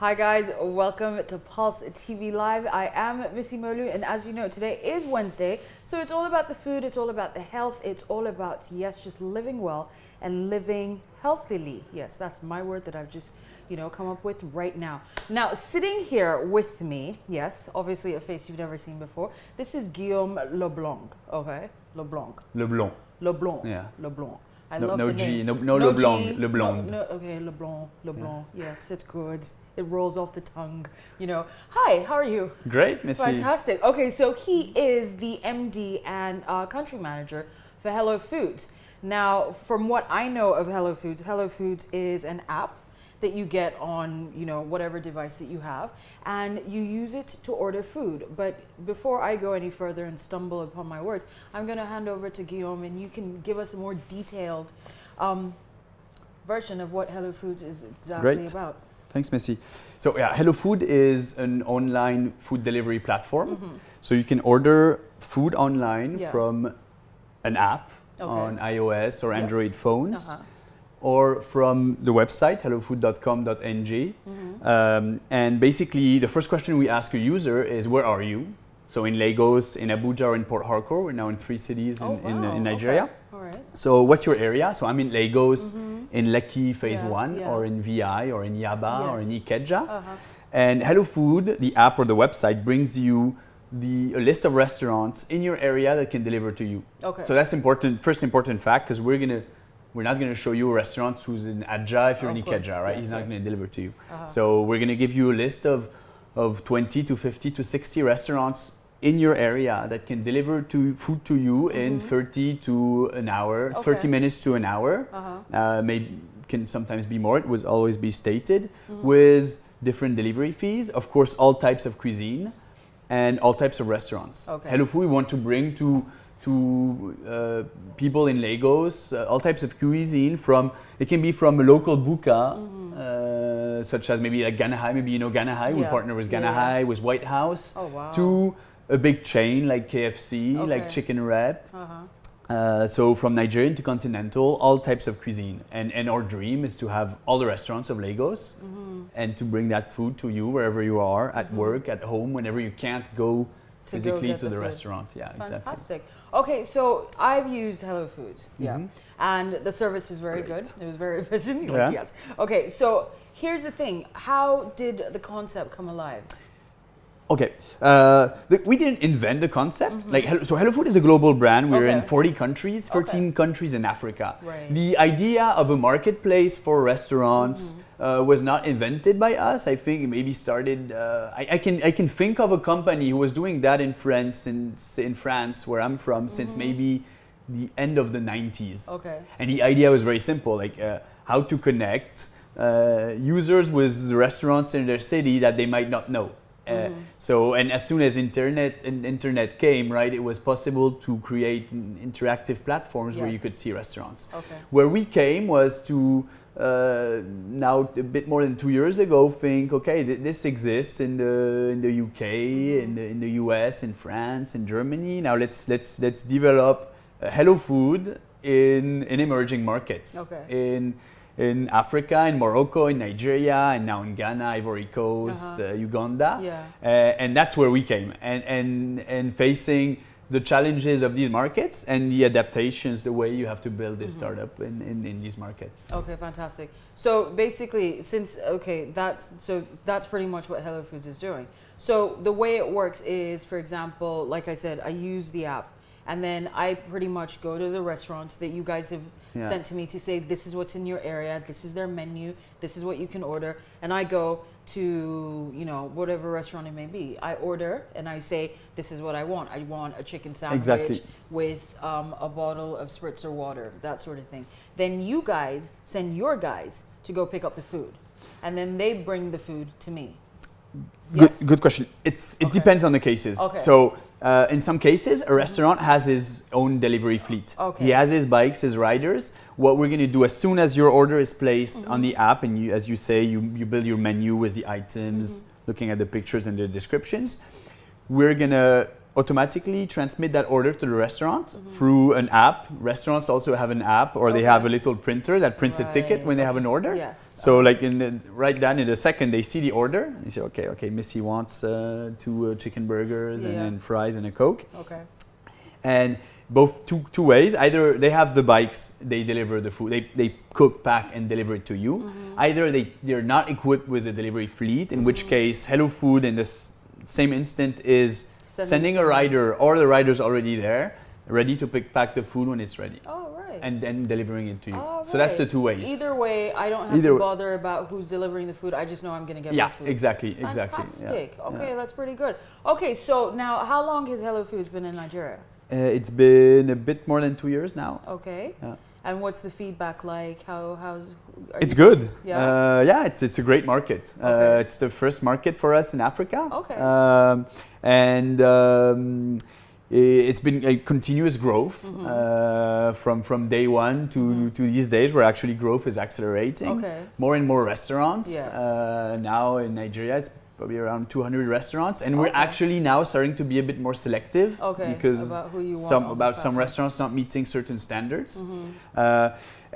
Hi guys, welcome to Pulse TV Live. I am Missy Molu, and as you know, today is Wednesday, so it's all about the food, it's all about the health, it's all about, yes, just living well and living healthily. Yes, that's my word that I've just, come up with right now. Now, sitting here with me, yes, obviously a face you've never seen before, this is Guillaume Leblond, okay? Leblond. Leblond. Leblond. Yeah. Leblond. I No, love no the G, name. no Leblond, G, Leblond. No, okay, Leblond, Leblond. Yeah. Yes, it's good. It rolls off the tongue, Hi, how are you? Great, Missy. Fantastic. Okay, so he is the MD and country manager for Hellofood. Now, from what I know of Hellofood is an app that you get on, whatever device that you have, and you use it to order food. But before I go any further and stumble upon my words, I'm going to hand over to Guillaume, and you can give us a more detailed version of what Hellofood is exactly about. Thanks, Missy. So yeah, Hellofood is an online food delivery platform. Mm-hmm. So you can order food online from an app Okay. on iOS or Android phones. Uh-huh. Or from the website hellofood.com.ng. Mm-hmm. And basically, the first question we ask a user is, where are you? So in Lagos, in Abuja, or in Port Harcourt. We're now in 3 cities in Nigeria. Okay. All right. So what's your area? So I'm in Lagos, in Lekki Phase 1, yeah. or in VI, or in Yaba, or in Ikeja. Uh-huh. And Hellofood, the app or the website, brings you a list of restaurants in your area that can deliver to you. Okay. So that's important. First important fact, because we're not going to show you a restaurant who's in Adja if you're in Ikeja, right? He's not going to deliver to you. Uh-huh. So we're going to give you a list of 20 to 50 to 60 restaurants in your area that can deliver food to you in 30 to an hour, 30 minutes to an hour. Uh-huh. Maybe can sometimes be more. It will always be stated with different delivery fees. Of course, all types of cuisine and all types of restaurants. Okay. Hellofood we want to bring to people in Lagos, all types of cuisine it can be from a local buka, such as maybe like Ghana High, maybe you know Ghana High, we partner with Ghana High, with White House, to a big chain like KFC, like Chicken Rep. So from Nigerian to continental, all types of cuisine. And our dream is to have all the restaurants of Lagos and to bring that food to you wherever you are, at work, at home, whenever you can't go physically to the restaurant. Yeah, exactly. Fantastic. Okay, so I've used Hellofood, and the service was very good. It was very efficient. Yeah. Yes. Okay, so here's the thing. How did the concept come alive? Okay, we didn't invent the concept. So Hellofood is a global brand. We're in 40 countries, 13 countries in Africa. Right. The idea of a marketplace for restaurants was not invented by us. I think it maybe started. I can think of a company who was doing that in France, in France, where I'm from, since maybe the end of the 90s. Okay. And the idea was very simple, like how to connect users with restaurants in their city that they might not know. And as soon as internet came, right, it was possible to create interactive platforms where you could see restaurants. Okay. Where we came was to now a bit more than 2 years ago think, okay, this exists in the UK, in the US, in France, in Germany. Now let's develop Hellofood in emerging markets. Okay. In Africa, in Morocco, in Nigeria, and now in Ghana, Ivory Coast, Uganda. Yeah. And that's where we came. And facing the challenges of these markets and the adaptations, the way you have to build a startup in these markets. Okay, fantastic. So basically, that's pretty much what Hellofood is doing. So the way it works is, for example, like I said, I use the app, and then I pretty much go to the restaurants that you guys have sent to me to say, this is what's in your area, this is their menu, this is what you can order. And I go to, whatever restaurant it may be. I order and I say, this is what I want. I want a chicken sandwich with a bottle of spritzer water, that sort of thing. Then you guys send your guys to go pick up the food. And then they bring the food to me. Good question. It depends on the cases. Okay. So in some cases, a restaurant has his own delivery fleet. Okay. He has his bikes, his riders. What we're going to do as soon as your order is placed on the app, and as you say, you build your menu with the items, looking at the pictures and the descriptions, we're going to automatically transmit that order to the restaurant through an app. Restaurants also have an app, or they have a little printer that prints a ticket when they have an order. Yes. So like right then in a second they see the order. They say, okay, Missy wants 2 chicken burgers and fries and a Coke. Okay. And both two ways. Either they have the bikes, they deliver the food, they cook, pack and deliver it to you. Either they're not equipped with a delivery fleet, in which case Hellofood in this same instant is sending a rider, or the rider's already there, ready to pack the food when it's ready. Oh, right. And then delivering it to you. Oh, so that's the 2 ways. Either way, I don't have to bother about who's delivering the food. I just know I'm going to get my food. Exactly. Fantastic. Okay, that's pretty good. Okay, so now how long has Hellofoods been in Nigeria? It's been a bit more than 2 years now. Okay. Yeah. And what's the feedback like? It's good. Yeah. It's a great market. Okay. It's the first market for us in Africa. Okay. It's been a continuous growth from day one to these days, where actually growth is accelerating. Okay. More and more restaurants. Yes. Now in Nigeria, it's probably around 200 restaurants, and we're actually now starting to be a bit more selective because about who you want some restaurants not meeting certain standards.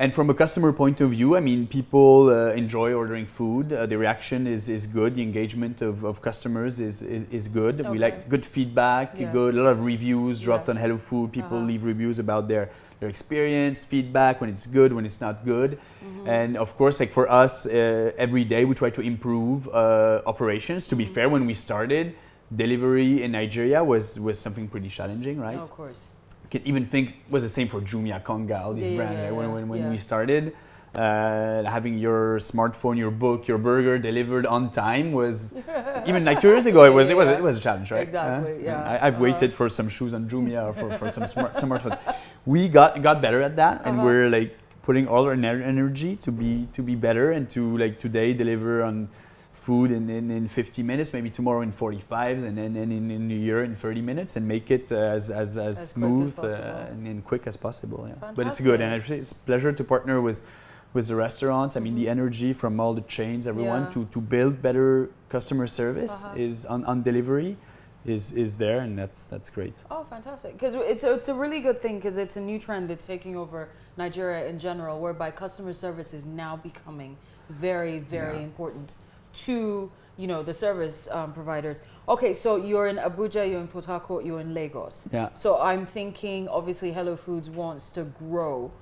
And from a customer point of view, I mean, people enjoy ordering food. The reaction is good. The engagement of customers is good. We like good feedback. A lot of reviews dropped on Hellofood. People leave reviews about their experience, feedback, when it's good, when it's not good. And of course, like for us, every day we try to improve operations. To be fair, when we started, delivery in Nigeria was something pretty challenging, right? No, of course. Can even think it was the same for Jumia, Konga, all these brands. When we started, having your smartphone, your book, your burger delivered on time was even like 2 years ago. It was a challenge, right? Exactly. I've waited for some shoes on Jumia or for some smartphones. We got better at that, and we're like putting all our energy to be better, and to like today deliver on food in 50 minutes, maybe tomorrow in 45, and then in a year in 30 minutes, and make it as smooth and quick as possible. Yeah. But it's good, and it's a pleasure to partner with the restaurants. I mean, the energy from all the chains, everyone to build better customer service is on delivery is there, and that's great. Oh, fantastic! Because it's a really good thing, because it's a new trend that's taking over Nigeria in general, whereby customer service is now becoming very, very important to the service providers. Okay, so you're in Abuja, you're in Port Harcourt, you're in Lagos. Yeah. So I'm thinking, obviously, Hellofoods wants to grow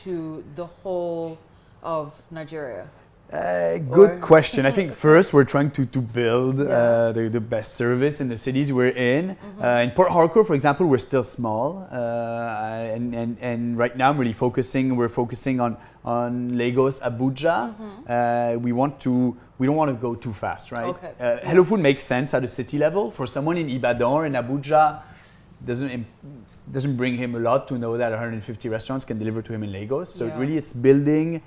to the whole of Nigeria. Good question. I think first we're trying to build the best service in the cities we're in. In Port Harcourt, for example, we're still small, and right now we're focusing on Lagos, Abuja. We don't want to go too fast, right? Okay. Hellofood makes sense at a city level. For someone in Ibadan or in Abuja, doesn't bring him a lot to know that 150 restaurants can deliver to him in Lagos. So it's building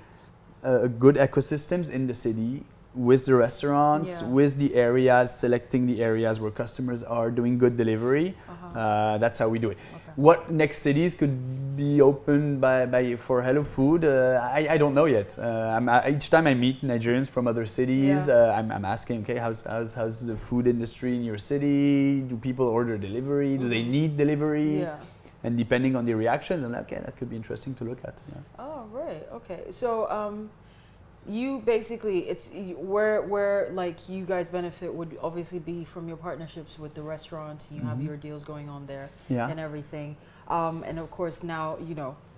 good ecosystems in the city with the restaurants, with the areas, selecting the areas where customers are doing good delivery. That's how we do it. Okay. What next cities could be opened for Hellofood? I don't know yet. Each time I meet Nigerians from other cities, I'm asking, okay, how's the food industry in your city? Do people order delivery? Do they need delivery? Yeah. And depending on the reactions, I'm like, okay, that could be interesting to look at. Yeah. Oh, right. Okay. So you basically, it's where like you guys benefit would obviously be from your partnerships with the restaurants. You have your deals going on there and everything. And of course now,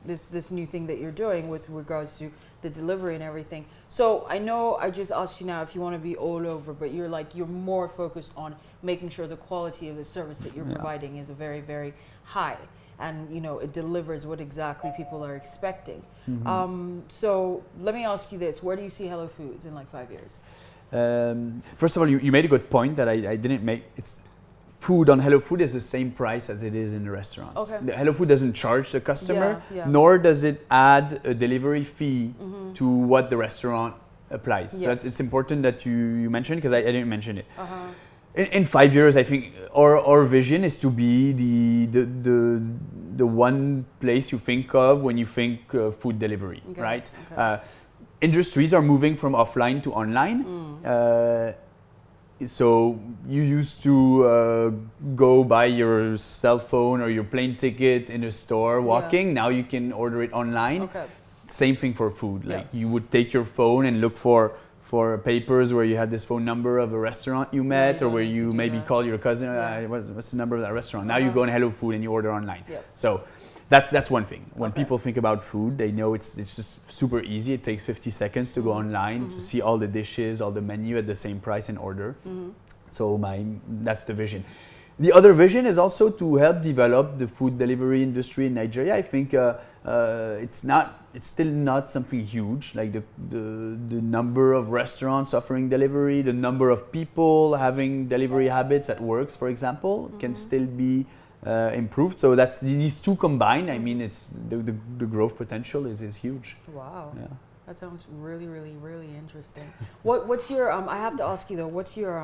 this new thing that you're doing with regards to the delivery and everything. So I know I just asked you now if you want to be all over, but you're more focused on making sure the quality of the service that you're providing is very, very high. And it delivers what exactly people are expecting. So let me ask you this: where do you see Hellofoods in like 5 years? First of all, you made a good point that I didn't make. It's food on Hellofood is the same price as it is in the restaurant. Okay. Hellofood doesn't charge the customer, nor does it add a delivery fee to what the restaurant applies. So it's important that you mention, because I didn't mention it. In 5 years, I think our vision is to be the one place you think of when you think food delivery, right? Okay. Industries are moving from offline to online. So you used to go buy your cell phone or your plane ticket in a store walking. Now you can order it online. Okay. Same thing for food. Like you would take your phone and look for papers where you had this phone number of a restaurant you met, or where you maybe call your cousin. What's the number of that restaurant? Now you go on Hellofood and you order online. So that's one thing. When people think about food, they know it's just super easy. It takes 50 seconds to go online to see all the dishes, all the menu at the same price and order. So that's the vision. The other vision is also to help develop the food delivery industry in Nigeria. I think it's still not something huge. Like the number of restaurants offering delivery, the number of people having delivery habits at works, for example, can still be improved. So that's these two combined. I mean, it's the growth potential is huge. Wow. Yeah. That sounds really, really, really interesting. What's your I have to ask you though, what's your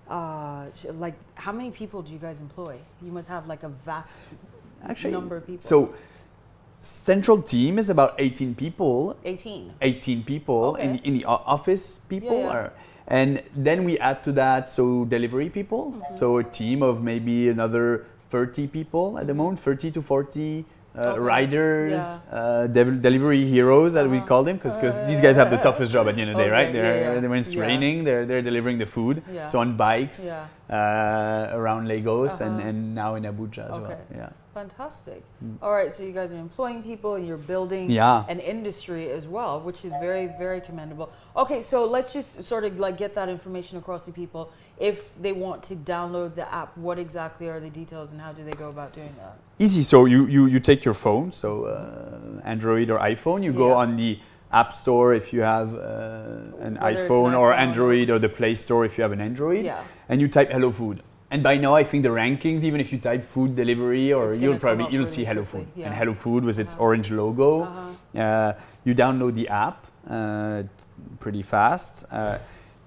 like how many people do you guys employ? You must have like a vast number of people. So central team is about 18 people. 18 people in the office people and then we add to that delivery people. So a team of maybe another 30 people at the moment, 30 to 40 riders, delivery heroes as we call them, because these guys have the toughest job at the end of the day, right? When it's raining, they're delivering the food. So on bikes around Lagos and now in Abuja as well. Yeah. Fantastic. All right, so you guys are employing people and you're building an industry as well, which is very, very commendable. Okay, so let's just sort of like get that information across to people. If they want to download the app, what exactly are the details and how do they go about doing that? Easy. So you take your phone, Android or iPhone, you go on the App Store if you have an iPhone, or Android, or the Play Store if you have an Android, and you type Hellofood. And by now, I think the rankings, even if you type food delivery, or you'll see Hellofood. And Hellofood with its orange logo. You download the app pretty fast.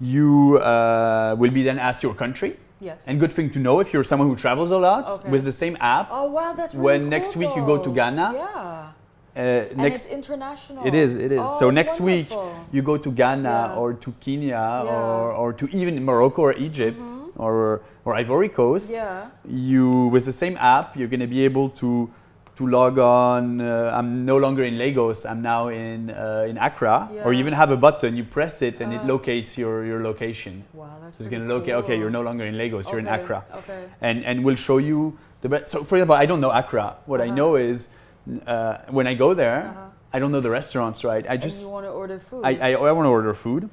You will be then asked your country. Yes. And good thing to know if you're someone who travels a lot, with the same app. Oh wow, that's really when cool, next week you go to Ghana. Yeah. And it's international. It is. Oh, so next wonderful. week you go to Ghana or to Kenya or to even Morocco or Egypt or Ivory Coast. Yeah. You, with the same app, you're going to be able to log on. I'm no longer in Lagos. I'm now in Accra. Or you even have a button. You press it and it locates your location. Wow, that's so it's going to locate. Cool. Okay, you're no longer in Lagos. You're in Accra. Okay. And we'll show you the best. So for example, I don't know Accra. What I know is when I go there, I don't know the restaurants, right? And you want to order food. I want to order food.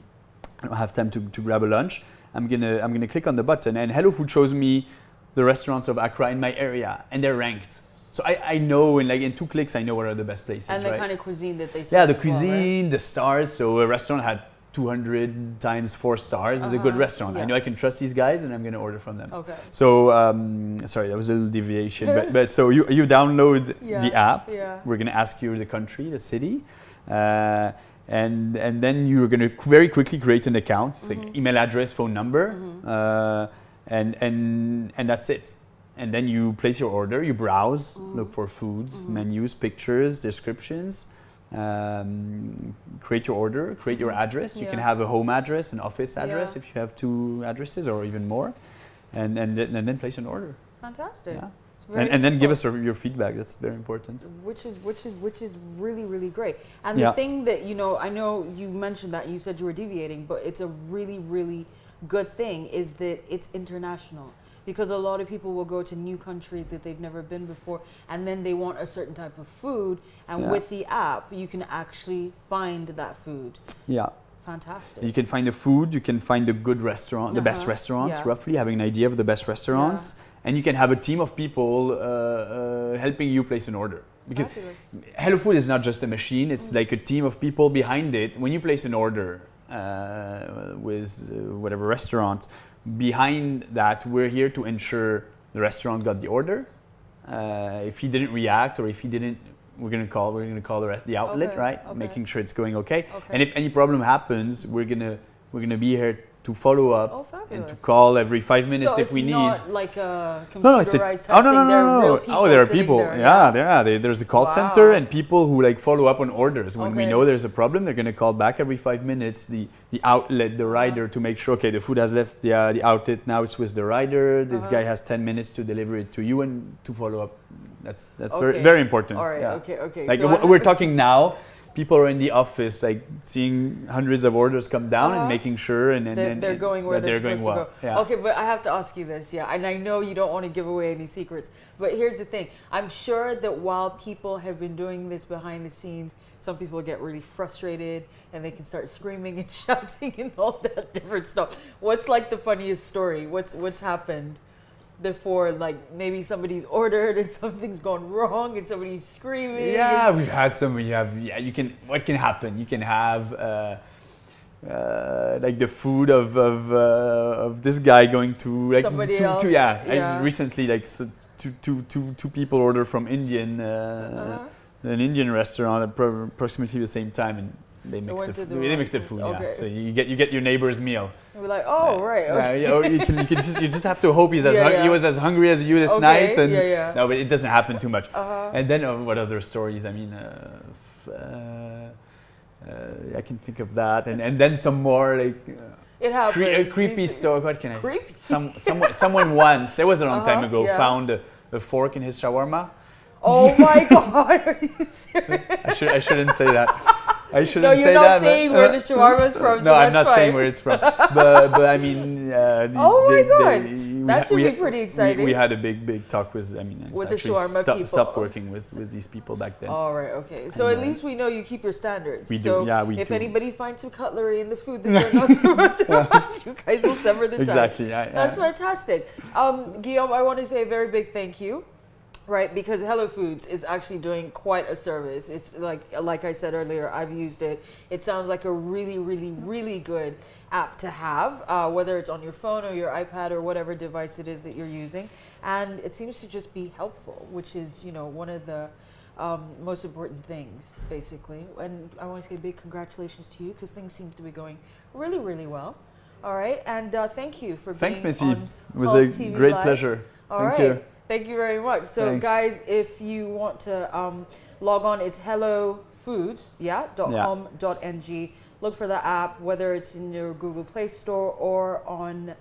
I don't have time to grab a lunch. I'm gonna click on the button, and Hellofood shows me the restaurants of Accra in my area, and they're ranked. So I know in 2 clicks I know what are the best places. And the kind of cuisine that they serve. Yeah, the cuisine, the stars. So a restaurant had 200 times 4 stars is a good restaurant. I know I can trust these guys, and I'm going to order from them. Okay. So sorry, that was a little deviation, but so you download the app. Yeah. We're going to ask you the country, the city, and then you're going to very quickly create an account. It's like email address, phone number, and that's it. And then you place your order. You browse, look for foods, menus, pictures, descriptions. Create your order, create your address. You can have a home address, an office address if you have 2 addresses or even more, and then place an order. Fantastic. Yeah. And then give us your feedback. That's very important. Which is really, really great. And the thing that I know you mentioned that you said you were deviating, but it's a really, really good thing is that it's international. Because a lot of people will go to new countries that they've never been before, and then they want a certain type of food, and with the app, you can actually find that food. Yeah. Fantastic. You can find the food, you can find the good restaurant, the best restaurants, roughly, having an idea of the best restaurants, and you can have a team of people helping you place an order. Because Hellofood is not just a machine, it's like a team of people behind it. When you place an order with whatever restaurant, behind that, we're here to ensure the restaurant got the order. If he didn't react, or if he didn't, we're gonna call the outlet, right? Making sure it's going okay. And if any problem happens, we're gonna be here to follow up and to call every 5 minutes if we need. So it's not like a No, it's computerized oh type no, thing. no, There are no, real no. people Oh, there are sitting people. there, Yeah. There's a call center and people who like follow up on orders. When we Okay. know there's a problem, they're gonna call back every 5 minutes the outlet, the rider, to make sure, okay, the food has left the outlet. Now it's with the rider. This guy has 10 minutes to deliver it to you and to follow up. That's Okay. very important. All right. Yeah. Okay. Like So we're talking now. People are in the office, like seeing hundreds of orders come down and making sure, and they're going where they're supposed well. to go. Yeah. Okay, but I have to ask you this, and I know you don't want to give away any secrets, but here's the thing. I'm sure that while people have been doing this behind the scenes, some people get really frustrated and they can start screaming and shouting and all that different stuff. What's like the funniest story? What's happened before, like maybe somebody's ordered and something's gone wrong and somebody's screaming? Yeah, we've had some. You can. What can happen? You can have like the food of this guy going to like Somebody else. I recently like two people order from an Indian restaurant at approximately the same time, and they mix the food. Okay. Yeah, so you get your neighbor's meal. And we're like, oh right. Okay. Yeah, you just have to hope he was as hungry as you this night. And no, but it doesn't happen too much. And then what other stories? I mean, I can think of that, and then some more like. It happens. Creepy story. What can I? Creepy. Someone once, it was a long time ago, found a fork in his shawarma. Oh my God! Are you serious? I shouldn't say that. I shouldn't No, you're say not that, saying where the shawarma is from. No, I'm not saying where it's from. But I mean. Oh my God! That should be pretty exciting. We had a big talk with. I mean, with the shawarma people. Stopped working with these people back then. All right. Okay. So at least we know you keep your standards. We do. So Yeah, we do. if anybody finds some cutlery in the food that they're not supposed to have, you guys will sever the ties. Exactly. That's fantastic. Guillaume, I want to say a very big thank you. Right, because Hellofoods is actually doing quite a service. It's like I said earlier, I've used it. It sounds like a really good app to have, whether it's on your phone or your iPad or whatever device it is that you're using. And it seems to just be helpful, which is, one of the most important things, basically. And I want to say a big congratulations to you because things seem to be going really well. All right, and thank you for being on Thanks, Missy. It was Pulse a TV great Live. pleasure. Thank you. Thank you very much. So, Thanks. guys, if you want to log on, it's hellofoods.com.ng. Look for the app, whether it's in your Google Play Store or on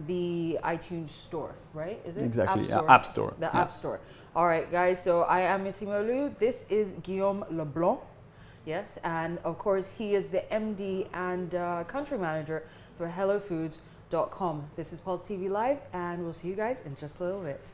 the iTunes Store, right? Is it? Exactly. App Store. App Store. App Store. All right, guys. So I am Missy Molu. This is Guillaume Leblond. Yes, and of course he is the MD and country manager for Hellofoods.com. This is Pulse TV Live, and we'll see you guys in just a little bit.